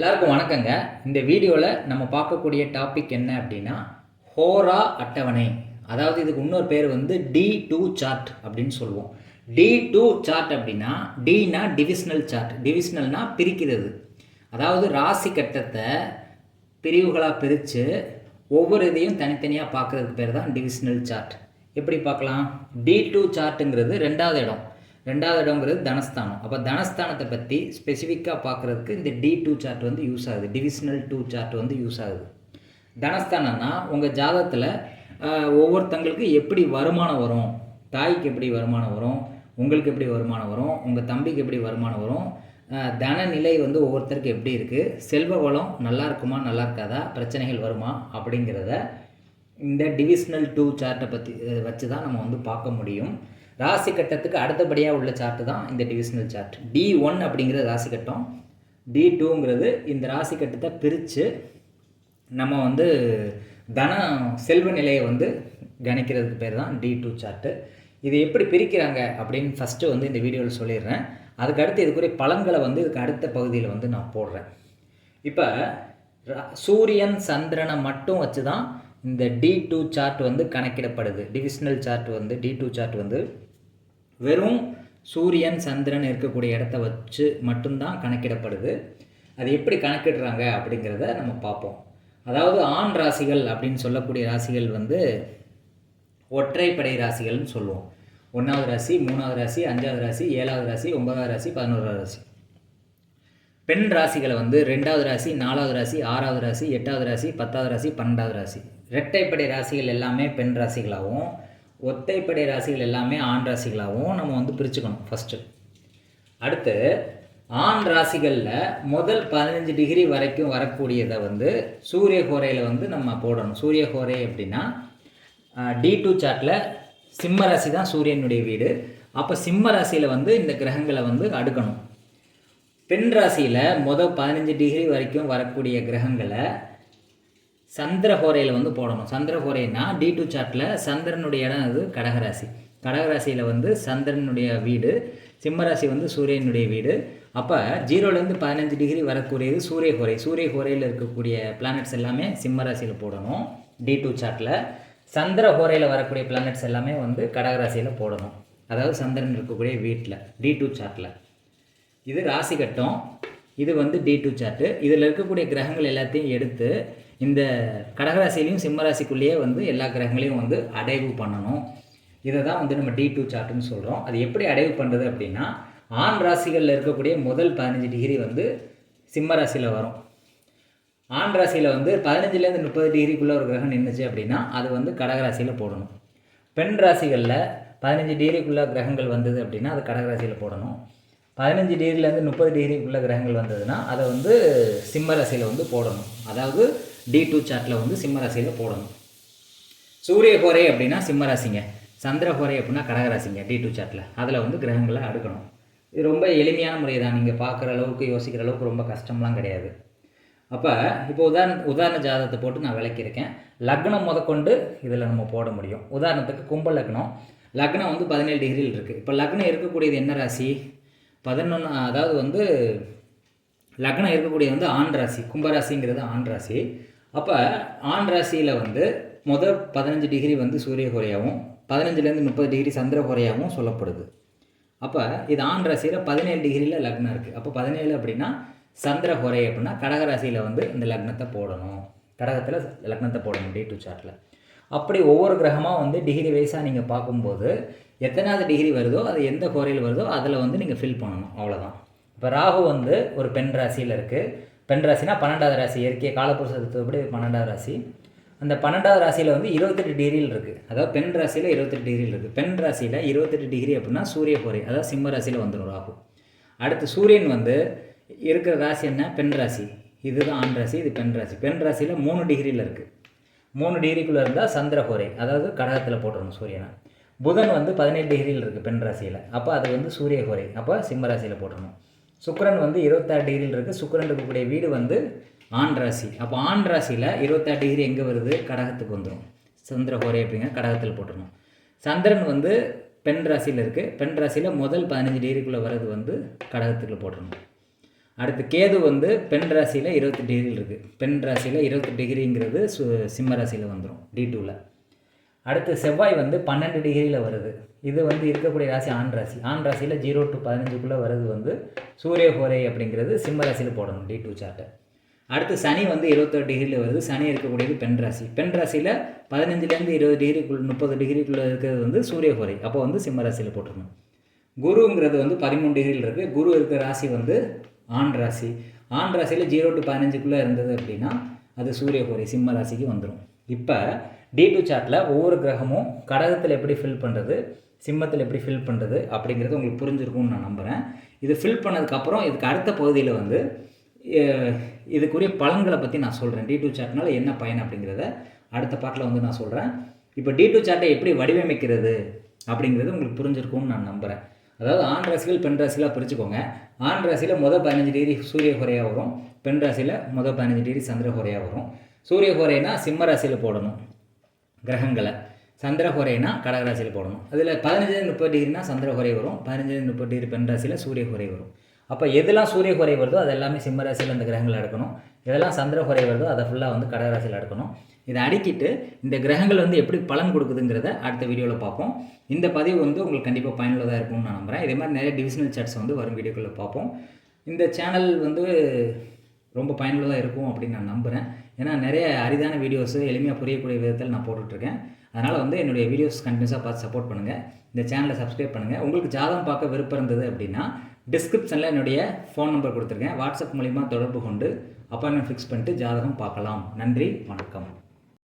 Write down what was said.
எல்லாருக்கும் வணக்கங்க. இந்த வீடியோவில் நம்ம பார்க்கக்கூடிய டாபிக் என்ன அப்படின்னா ஹோரா அட்டவணை. அதாவது இதுக்கு இன்னொரு பேர் வந்து D2 சார்ட் அப்படின்னு சொல்லுவோம். D2 சார்ட் அப்படின்னா டினா டிவிஷனல் சார்ட். டிவிஷனல்னா பிரிக்கிறது. அதாவது ராசி கட்டத்தை பிரிவுகளாக பிரித்து ஒவ்வொரு இதையும் தனித்தனியாக பார்க்குறதுக்கு பேர் தான் டிவிஷனல் சார்ட். எப்படி பார்க்கலாம்? D2 சார்ட்டுங்கிறது ரெண்டாவது இடங்கிறது தனஸ்தானம். அப்போ தனஸ்தானத்தை பற்றி ஸ்பெசிஃபிக்காக பார்க்குறதுக்கு இந்த D2 சார்ட் வந்து யூஸ் ஆகுது. டிவிஷனல் 2 சார்ட் வந்து யூஸ் ஆகுது. தனஸ்தானம்னா உங்கள் ஜாதகத்தில் ஒவ்வொருத்தங்களுக்கு எப்படி வருமானம் வரும், தாய்க்கு எப்படி வருமானம் வரும், உங்களுக்கு எப்படி வருமானம் வரும், உங்கள் தம்பிக்கு எப்படி வருமானம் வரும், தனநிலை வந்து ஒவ்வொருத்தருக்கு எப்படி இருக்குது, செல்வ வளம் நல்லா இருக்குமா நல்லா இருக்காதா, பிரச்சனைகள் வருமா அப்படிங்கிறத இந்த டிவிஷனல் 2 சார்ட்டை பற்றி வச்சு தான் நம்ம வந்து பார்க்க முடியும். ராசி கட்டத்துக்கு அடுத்தபடியாக உள்ள சார்ட்டு தான் இந்த டிவிஷனல் சார்ட். D1 அப்படிங்கிறது ராசி கட்டம், D2ங்கிறது இந்த ராசி கட்டத்தை பிரித்து நம்ம வந்து செல்வ நிலையை வந்து கணிக்கிறதுக்கு பேர் தான் D2 சார்ட்டு. இது எப்படி பிரிக்கிறாங்க அப்படின்னு ஃபஸ்ட்டு வந்து இந்த வீடியோவில் சொல்லிடுறேன். அதுக்கடுத்து இதுக்குரிய பலன்களை வந்து இதுக்கு அடுத்த பகுதியில் வந்து நான் போடுறேன். இப்போ சூரியன் சந்திரனை மட்டும் வச்சு தான் இந்த D2 சார்ட் வந்து கணக்கிடப்படுது. டிவிஷனல் சார்ட் வந்து D2 சார்ட் வந்து வெறும் சூரியன் சந்திரன் இருக்கக்கூடிய இடத்த வச்சு மட்டும்தான் கணக்கிடப்படுது. அது எப்படி கணக்கிடுறாங்க அப்படிங்கிறத நம்ம பார்ப்போம். அதாவது ஆண் ராசிகள் அப்படின்னு சொல்லக்கூடிய ராசிகள் வந்து ஒற்றைப்படை ராசிகள்னு சொல்லுவோம். 1வது ராசி, 3வது ராசி, 5வது ராசி, 7வது ராசி, 9வது ராசி, 11வது ராசி. பெண் ராசிகளை வந்து 2வது ராசி, 4வது ராசி, 6வது ராசி, 8வது ராசி, 10வது ராசி, 12வது ராசி. இரட்டைப்படை ராசிகள் எல்லாமே பெண் ராசிகளாகவும் ஒத்தைப்படை ராசிகள் எல்லாமே ஆண் ராசிகளாகவும் நம்ம வந்து பிரிச்சுக்கணும் ஃபஸ்ட்டு. அடுத்து ஆண் ராசிகளில் முதல் 15 டிகிரி வரைக்கும் வரக்கூடியதை வந்து சூரிய ஹோரையில் வந்து நம்ம போடணும். சூரிய ஹோரை அப்படின்னா D2 சார்ட்டில் சிம்ம ராசி தான் சூரியனுடைய வீடு. அப்போ சிம்ம ராசியில் வந்து இந்த கிரகங்களை வந்து அடுக்கணும். பெண் ராசியில் முதல் 15 டிகிரி வரைக்கும் வரக்கூடிய கிரகங்களை சந்திரஹோரையில் வந்து போடணும். சந்திரஹோரைனா D2 சார்ட்டில் சந்திரனுடைய இடம் அது கடகராசி. கடகராசியில் வந்து சந்திரனுடைய வீடு, சிம்மராசி வந்து சூரியனுடைய வீடு. அப்போ 0லேருந்து 15 டிகிரி வரக்கூடியது சூரியஹோரை. சூரியஹோரையில் இருக்கக்கூடிய பிளானட்ஸ் எல்லாமே சிம்மராசியில் போடணும் D2 சார்ட்டில். சந்திரஹோரையில் வரக்கூடிய பிளானட்ஸ் எல்லாமே வந்து கடகராசியில் போடணும். அதாவது சந்திரன் இருக்கக்கூடிய வீட்டில் D2 சார்ட்டில். இது ராசி கட்டம். இது வந்து D2 சார்ட்டு. இதில் இருக்கக்கூடிய கிரகங்கள் எல்லாத்தையும் எடுத்து இந்த கடகராசிலையும் சிம்மராசிக்குள்ளேயே வந்து எல்லா கிரகங்களையும் வந்து அடைவு பண்ணணும். இதை தான் வந்து நம்ம D2 சார்ட்டுன்னு சொல்கிறோம். அது எப்படி அடைவு பண்ணுறது அப்படின்னா ஆண் ராசிகளில் இருக்கக்கூடிய முதல் 15 டிகிரி வந்து சிம்ம ராசியில் வரும். ஆண் ராசியில் வந்து 15லேருந்து 30 டிகிரிக்குள்ளே ஒரு கிரகம் நின்றுச்சு அப்படின்னா அது வந்து கடகராசியில் போடணும். பெண் ராசிகளில் 15 டிகிரிக்குள்ளே கிரகங்கள் வந்தது அப்படின்னா அது கடகராசியில் போடணும். 15 டிகிரிலேருந்து 30 டிகிரிக்குள்ளே கிரகங்கள் வந்ததுன்னா அதை வந்து சிம்ம ராசியில் வந்து போடணும். அதாவது D2 சார்ட்டில் வந்து சிம்ம ராசியில் போடணும். சூரிய ஹோரை அப்படின்னா சிம்ம ராசிங்க, சந்திர ஹோரை அப்படின்னா கடகராசிங்க D2 சார்ட்டில். அதில் வந்து கிரகங்களை அடுக்கணும். இது ரொம்ப எளிமையான முறை தான். நீங்கள் பார்க்குற அளவுக்கு யோசிக்கிற அளவுக்கு ரொம்ப கஷ்டம்லாம் கிடையாது. அப்போ இப்போ உதாரண ஜாதகத்தை போட்டு நான் விளக்கியிருக்கேன். லக்னம் முதற்கொண்டு இதில் நம்ம போட முடியும். உதாரணத்துக்கு கும்ப லக்னம். லக்னம் வந்து 17 டிகிரியில் இருக்குது. இப்போ லக்னம் இருக்கக்கூடியது என்ன ராசி? 11. அதாவது வந்து லக்னம் இருக்கக்கூடியது வந்து ஆண் ராசி. கும்பராசிங்கிறது ஆண் ராசி. அப்போ ஆண் ராசியில் வந்து முதல் 15 டிகிரி வந்து சூரிய ஹோரையாகவும் 15லேருந்து 30 டிகிரி சந்திர ஹோரையாகவும் சொல்லப்படுது. அப்போ இது ஆண் ராசியில் 17 டிகிரியில் லக்னம் இருக்குது. அப்போ 17 அப்படின்னா சந்திர ஹோரை அப்படின்னா கடகராசியில் வந்து இந்த லக்னத்தை போடணும். கடகத்தில் லக்னத்தை போடணும் D2 சார்ட்டில். அப்படி ஒவ்வொரு கிரகமாக வந்து டிகிரி வைஸாக நீங்கள் பார்க்கும்போது எத்தனாவது டிகிரி வருதோ அது எந்த ஹோரையில் வருதோ அதில் வந்து நீங்கள் ஃபில் பண்ணணும். அவ்வளோதான். இப்போ ராகு வந்து ஒரு பெண் ராசியில் இருக்குது. பெண் ராசினா 12வது ராசி. இயற்கை காலப்புருஷத்துப்படி 12வது ராசி. அந்த 12வது ராசியில் வந்து 28 டிகிரியில் இருக்குது. அதாவது பெண் ராசியில் 28 டிகிரியில் இருக்குது. பெண் ராசியில் 28 டிகிரி அப்படின்னா சூரிய ஹோரை, அதாவது சிம்ம ராசியில் வந்துடும் ராகு. அடுத்து சூரியன் வந்து இருக்கிற ராசி என்ன? பெண் ராசி. இதுதான் ஆண் ராசி, இது பெண் ராசி. பெண் ராசியில் 3 டிகிரியில் இருக்குது. 3 டிகிரிக்குள்ளே இருந்தால் சந்திர ஹோரை, அதாவது கடகத்தில் போட்டுடணும் சூரியனை. புதன் வந்து 17 டிகிரியில் இருக்குது பெண் ராசியில். அப்போ அது வந்து சூரிய ஹோரை, அப்போ சிம்ம ராசியில் போட்டுடணும். சுக்கிரன் வந்து 26 டிகிரியில் இருக்குது. சுக்கிரன் இருக்கக்கூடிய வீடு வந்து ஆண் ராசி. அப்போ ஆண் ராசியில் 26 டிகிரி எங்கே வருது? கடகத்துக்கு வந்துடும். சந்திர ஹோரை அப்படிங்க கடகத்தில் போட்டுடணும். சந்திரன் வந்து பெண் ராசியில் இருக்குது. பெண் ராசியில் முதல் 15 டிகிரிக்குள்ளே வர்றது வந்து கடகத்துக்குள்ளே போட்டுடணும். அடுத்து கேது வந்து பெண் ராசியில் 28 டிகிரியில் இருக்குது. பெண் ராசியில் 28 டிகிரிங்கிறது சிம்ம ராசியில் வந்துடும் D2வில். அடுத்து செவ்வாய் வந்து 12 டிகிரியில் வருது. இது வந்து இருக்கக்கூடிய ராசி ஆண் ராசி. ஆண் ராசியில் 0 to 15 வருது வந்து சூரிய ஹோரை அப்படிங்கிறது சிம்ம ராசியில் போடணும் D2 சார்ட்டை. அடுத்து சனி வந்து 21 டிகிரியில் வருது. சனி இருக்கக்கூடியது பெண் ராசி. பெண் ராசியில் 15லேருந்து 20 டிகிரிக்குள்ள 30 டிகிரிக்குள்ளே இருக்கிறது வந்து சூரிய ஹோரை. அப்போ வந்து சிம்ம ராசியில் போட்டுருணும். குருங்கிறது வந்து 13 டிகிரியில் இருக்குது. குரு இருக்கிற ராசி வந்து ஆண் ராசி. ஆண் ராசியில் 0 to 15 இருந்தது அப்படின்னா அது சூரிய ஹோரை சிம்ம ராசிக்கு வந்துடும். இப்போ D2 சார்ட்டில் ஒவ்வொரு கிரகமும் கடகத்தில் எப்படி ஃபில் பண்ணுறது, சிம்மத்தில் எப்படி ஃபில் பண்ணுறது அப்படிங்கிறது உங்களுக்கு புரிஞ்சிருக்கும்னு நான் நம்புகிறேன். இது ஃபில் பண்ணதுக்கப்புறம் இதுக்கு அடுத்த பகுதியில் வந்து இதுக்குரிய பலன்களை பற்றி நான் சொல்கிறேன். D2 சார்ட்னால என்ன பயன் அப்படிங்கிறத அடுத்த பாட்டில் வந்து நான் சொல்கிறேன். இப்போ D2 சார்ட்டை எப்படி வடிவமைக்கிறது அப்படிங்கிறது உங்களுக்கு புரிஞ்சிருக்கும்னு நான் நம்புகிறேன். அதாவது ஆண் ராசிகள் பெண் ராசிலாம் பிரிச்சுக்கோங்க. ஆண் ராசியில் 15 டிகிரி சூரிய ஹோரையாக வரும். பெண் ராசியில் 15 டிகிரி சந்திர ஹோரையாக வரும். சூரிய ஹோரைனா சிம்ம ராசியில் போடணும் கிரகங்களை. சந்திர ஹோரைனா கடகராசியில் போடணும். அதில் 15-30 டிகிரினா சந்திர ஹோரை வரும். 15-30 டிகிரி பெண் ராசியில் சூரிய ஹோரை வரும். அப்போ எதெல்லாம் சூரிய ஹோரை வருதோ அது எல்லாமே சிம்ம ராசியில் அந்த கிரகங்கள் எடுக்கணும். எதெல்லாம் சந்திர ஹோரை வருதோ அதை ஃபுல்லாக வந்து கடகராசியில் எடுக்கணும். இதை அடிக்கிட்டு இந்த கிரகங்கள் வந்து எப்படி பலன் கொடுக்குதுங்கிறத அடுத்த வீடியோவில் பார்ப்போம். இந்த பதிவு வந்து உங்களுக்கு கண்டிப்பாக பயனுள்ளதாக இருக்கும்னு நான் நம்புகிறேன். இதே மாதிரி நிறைய டிவிஷனல் சார்ட்ஸ் வந்து வரும் வீடியோக்களில் பார்ப்போம். இந்த சேனல் வந்து ரொம்ப பயனுள்ளதாக இருக்கும் அப்படின்னு நான் நம்புகிறேன். ஏன்னா நிறைய அரிதான வீடியோஸு எளிமையாக புரியக்கூடிய விதத்தில் நான் போட்டுட்ருக்கேன். அதனால் வந்து என்னுடைய வீடியோஸ் கண்டினியூஸாக பார்த்து சப்போர்ட் பண்ணுங்கள். இந்த சேனலை சப்ஸ்கிரைப் பண்ணுங்கள். உங்களுக்கு ஜாதகம் பார்க்க விருப்பம் இருந்தது அப்படின்னா டிஸ்கிரிப்ஷனில் என்னுடைய ஃபோன் நம்பர் கொடுத்துருக்கேன். வாட்ஸ்அப் மூலிமா தொடர்பு கொண்டு அப்பாயின்மெண்ட் ஃபிக்ஸ் பண்ணிட்டு ஜாதகம் பார்க்கலாம். நன்றி, வணக்கம்.